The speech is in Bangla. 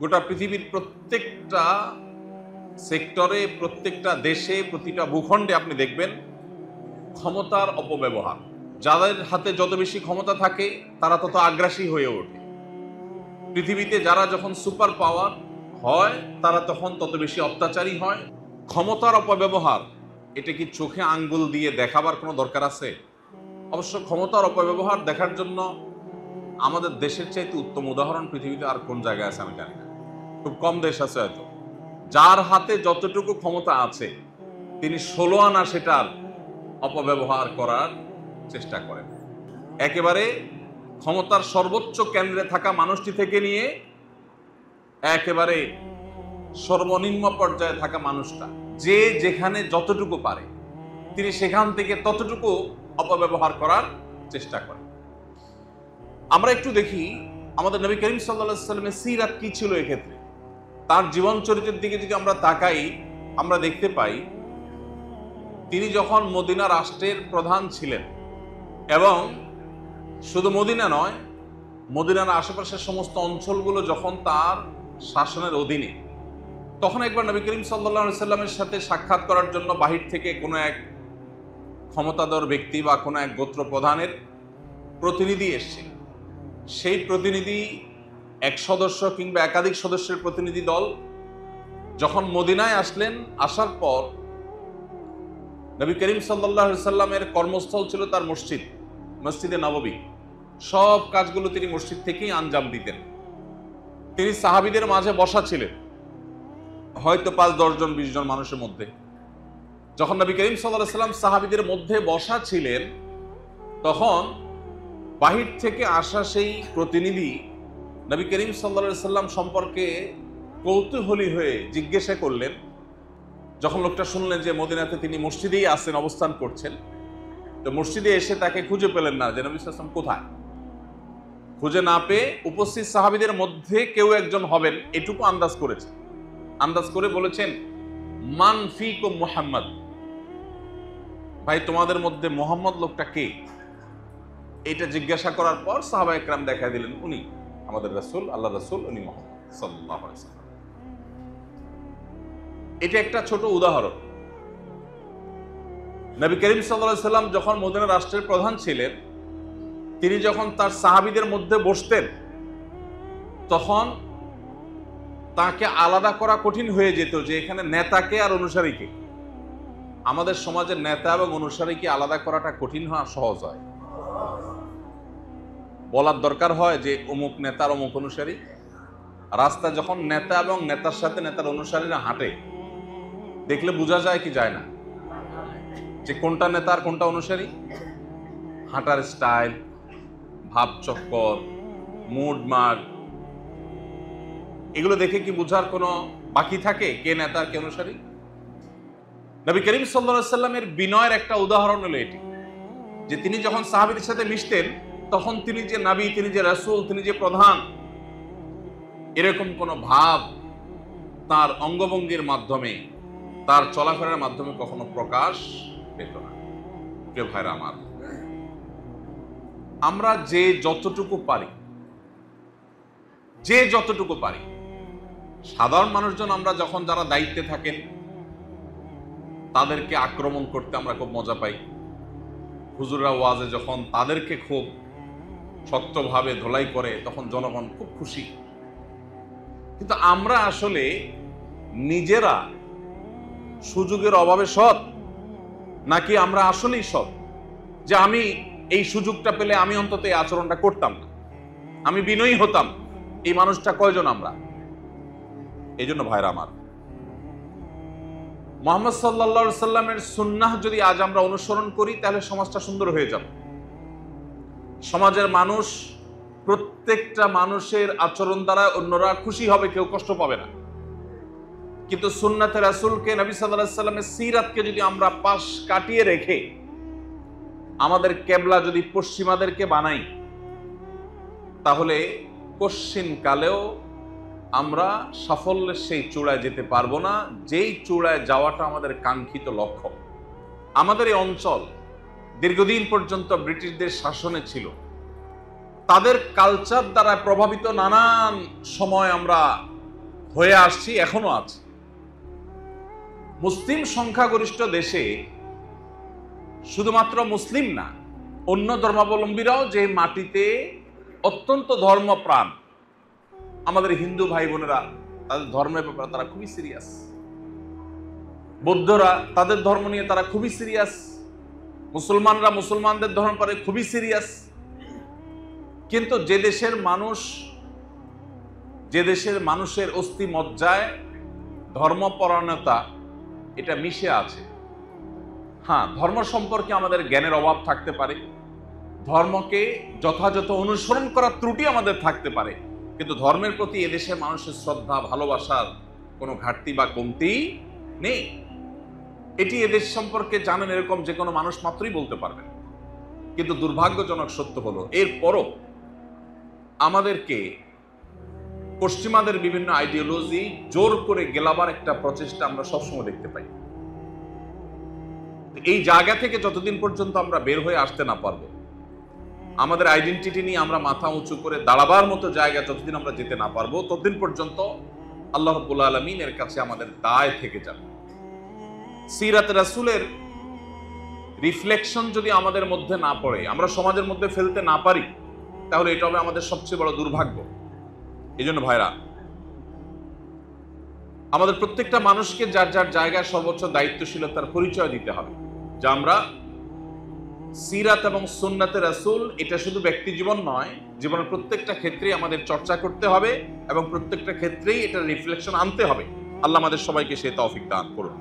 গোটা পৃথিবীর প্রত্যেকটা সেক্টরে, প্রত্যেকটা দেশে, প্রতিটা ভূখণ্ডে আপনি দেখবেন ক্ষমতার অপব্যবহার। যাদের হাতে যত বেশি ক্ষমতা থাকে তারা তত আগ্রাসী হয়ে ওঠে। পৃথিবীতে যারা যখন সুপার পাওয়ার হয় তারা তখন তত বেশি অত্যাচারী হয়। ক্ষমতার অপব্যবহার এটা কি চোখে আঙ্গুল দিয়ে দেখাবার কোনো দরকার আছে? অবশ্য ক্ষমতার অপব্যবহার দেখার জন্য আমাদের দেশের চাইতে উত্তম উদাহরণ পৃথিবীতে আর কোন জায়গায় আছে আমি জানি না। খুব কম দেশ আছে হয়তো যার হাতে যতটুকু ক্ষমতা আছে তিনি 16 আনা সেটার অপব্যবহার করার চেষ্টা করেন। একেবারে ক্ষমতার সর্বোচ্চ কেন্দ্রে থাকা মানুষটি থেকে নিয়ে একেবারে সর্বনিম্ন পর্যায়ে থাকা মানুষটা, যে যেখানে যতটুকু পারে তিনি সেখান থেকে ততটুকু অপব্যবহার করার চেষ্টা করেন। আমরা একটু দেখি আমাদের নবী করিম সাল্লাল্লাহু আলাইহি ওয়াসাল্লামের সিরাত কি ছিল। এক্ষেত্রে তার জীবন চরিত্রের দিকে যদি আমরা তাকাই, আমরা দেখতে পাই তিনি যখন মদিনা রাষ্ট্রের প্রধান ছিলেন, এবং শুধু মদিনা নয়, মদিনার আশেপাশের সমস্ত অঞ্চলগুলো যখন তার শাসনের অধীনে, তখন একবার নবী করিম সাল্লাল্লাহু আলাইহি ওয়াসাল্লামের সাথে সাক্ষাৎ করার জন্য বাহির থেকে কোনো এক ক্ষমতাধর ব্যক্তি বা কোনো এক গোত্র প্রধানের প্রতিনিধি এসছে। সেই প্রতিনিধি এক সদস্য কিংবা একাধিক সদস্যের প্রতিনিধি দল যখন মদিনায় আসলেন, আসার পর নবী করিম সাল্লাল্লাহু আলাইহি ওয়াসাল্লামের কর্মস্থল ছিল তার মসজিদে নববী। সব কাজগুলো তিনি মসজিদ থেকেই আঞ্জাম দিতেন। তিনি সাহাবীদের মাঝে বসা ছিলেন, হয়তো 5-10 জন 20 জন মানুষের মধ্যে। যখন নবী করিম সাল্লাল্লাহু আলাইহি ওয়াসাল্লাম সাহাবীদের মধ্যে বসা ছিলেন, তখন বাহির থেকে আসা সেই প্রতিনিধি নবী করিম সাল্লাল্লাহু আলাইহি ওয়াসাল্লাম সম্পর্কে কৌতূহলী হয়ে জিজ্ঞাসা করলেন। যখন লোকটা শুনলেন যে মদিনাতে তিনি মসজিদেই আছেন, অবস্থান করছেন, তো মসজিদে এসে তাকে খুঁজে পেলেন না যে নবী সাল্লাল্লাহু আলাইহি ওয়াসাল্লাম কোথায়। খুঁজে না পেয়ে উপস্থিত সাহাবীদের মধ্যে কেউ একজন হবেন এটুকু আন্দাজ করেছেন। আন্দাজ করে বলেছেন, মান ফিকুম মুহাম্মদ, ভাই তোমাদের মধ্যে মুহাম্মদ লোকটা কে? এটা জিজ্ঞাসা করার পর সাহাবা একরাম দেখা দিলেন উনি আমাদের রাসূল, আল্লাহ রাসূল, উনি মুহাম্মদ সাল্লাল্লাহু আলাইহি ওয়াসাল্লাম। এটা একটা ছোট উদাহরণ। নবী করিম সাল্লাল্লাহু আলাইহি ওয়াসাল্লাম যখন মদিনা রাষ্ট্রের প্রধান ছিলেন, তিনি যখন তার সাহাবীদের মধ্যে বসতেন, তখন তাকে আলাদা করা কঠিন হয়ে যেত যে এখানে নেতাকে আর অনুসারীকে। আমাদের সমাজের নেতা এবং অনুসারীকে আলাদা করাটা কঠিন হয়, সহজ হয়। বলার দরকার হয় যে অমুক নেতার অমুক অনুসারী। রাস্তা যখন নেতা এবং নেতার সাথে নেতার অনুসারীরা হাঁটে, দেখলে বোঝা যায় কি যায় না যে কোনটা নেতা আর কোনটা অনুসারী? হাঁটার স্টাইল, ভাবচক্কর, মুড মার্গ, এগুলো দেখে কি বোঝার কোনো বাকি থাকে কে নেতা কে অনুসারী? নবী করিম সাল্লাল্লাহু আলাইহি ওয়াসাল্লামের বিনয়ের একটা উদাহরণ হলো এটি, যে তিনি যখন সাহাবীদের সাথে মিশতেন, তখন তিনি যে নবী, তিনি যে রাসূল, তিনি যে প্রধান, এরকম কোনো ভাব তার অঙ্গভঙ্গির মাধ্যমে, তার চলাফেরার মাধ্যমে কখনো প্রকাশ পেত না। প্রিয় ভাইরা আমার, আমরা যে যতটুকু পারি, সাধারণ মানুষজন আমরা যখন যারা দায়িত্বে থাকেন তাদেরকে আক্রমণ করতে আমরা খুব মজা পাই। হুজুররা ওয়াজে যখন তাদেরকে খুব শক্তভাবে ধোলাই করে, তখন জনগণ খুব খুশি। কিন্তু আমরা আসলে নিজেরা সুযোগের অভাবে সৎ, নাকি আমরা আসলেই সৎ যে আমি এই সুযোগটা পেলে আমি অন্তত এই আচরণটা করতাম না, আমি বিনয়ী হতাম? এই মানুষটা কয়জন আমরা? এই জন্য ভাইরা আমার, মুহাম্মদ সাল্লাল্লাহু আলাইহি সাল্লামের সুন্নাহ যদি আজ আমরা অনুসরণ করি, তাহলে সমাজটা সুন্দর হয়ে যাবে। সমাজের মানুষ, প্রত্যেকটা মানুষের আচরণ দ্বারা অন্যরা খুশি হবে, কেউ কষ্ট পাবে না। কিন্তু সুন্নাতে রাসূলকে, নবী সাল্লাল্লাহু আলাইহি সাল্লামের সিরাতকে যদি আমরা পাশ কাটিয়ে রেখে আমাদের কেবলা যদি পশ্চিমাদেরকে বানাই, তাহলে কশ্চিন কালেও আমরা সাফল্যের সেই চূড়ায় যেতে পারবো না, যেই চূড়ায় যাওয়াটা আমাদের কাঙ্ক্ষিত লক্ষ্য। আমাদের এই অঞ্চল দীর্ঘদিন পর্যন্ত ব্রিটিশদের শাসনে ছিল। তাদের কালচার দ্বারা প্রভাবিত নানান সময় আমরা হয়ে আসছি, এখনো আছে। মুসলিম সংখ্যাগরিষ্ঠ দেশে শুধুমাত্র মুসলিম না, অন্য ধর্মাবলম্বীরাও যে মাটিতে অত্যন্ত ধর্মপ্রাণ, আমাদের হিন্দু ভাই বোনেরা তাদের ধর্মের ব্যাপারে তারা খুবই সিরিয়াস, বৌদ্ধরা তাদের ধর্ম নিয়ে তারা খুবই সিরিয়াস, মুসলমানরা মুসলমানদের ধর্ম ব্যাপারে খুবই সিরিয়াস। কিন্তু যে দেশের মানুষের অস্থি মজ্জায় ধর্মপরায়ণতা এটা মিশে আছে। হ্যাঁ, ধর্ম সম্পর্কে আমাদের জ্ঞানের অভাব থাকতে পারে, ধর্মকে যথাযথ অনুসরণ করার ত্রুটি আমাদের থাকতে পারে, কিন্তু ধর্মের প্রতি এদেশের মানুষের শ্রদ্ধা ভালোবাসার কোনো ঘাটতি বা কমতি নেই। এটি এদেশ সম্পর্কে জানেন এরকম যে কোনো মানুষ মাত্রই বলতে পারবেন। কিন্তু দুর্ভাগ্যজনক সত্য হলো এরপরও আমাদেরকে পশ্চিমাদের বিভিন্ন আইডিওলজি জোর করে গেলাবার একটা প্রচেষ্টা আমরা সবসময় দেখতে পাই। এই জায়গা থেকে যতদিন পর্যন্ত আমরা বের হয়ে আসতে না পারবো, আমাদের আইডেন্টিটি নিয়ে আমরা মাথা উঁচু করে দাঁড়াবার মতো জায়গা যতদিন আমরা যেতে না পারবো, ততদিন পর্যন্ত আল্লাহ রাব্বুল আলামিনের কাছে আমাদের দায় থেকে যাবে। সিরাত রাসূলের রিফ্লেকশন যদি আমাদের মধ্যে না পড়ে, আমরা সমাজের মধ্যে ফেলতে না পারি, তাহলে এটা হবে আমাদের সবচেয়ে বড় দুর্ভাগ্য। এই জন্য ভাইরা, আমাদের প্রত্যেকটা মানুষকে যার যার জায়গায় সর্বোচ্চ দায়িত্বশীলতার পরিচয় দিতে হবে, যা আমরা সিরাত এবং সুন্নাতে রাসূল এটা শুধু ব্যক্তি জীবন নয়, জীবনের প্রত্যেকটা ক্ষেত্রেই আমাদের চর্চা করতে হবে এবং প্রত্যেকটা ক্ষেত্রেই এটা রিফ্লেকশন আনতে হবে। আল্লাহ আমাদের সবাইকে সেই তৌফিক দান করুন।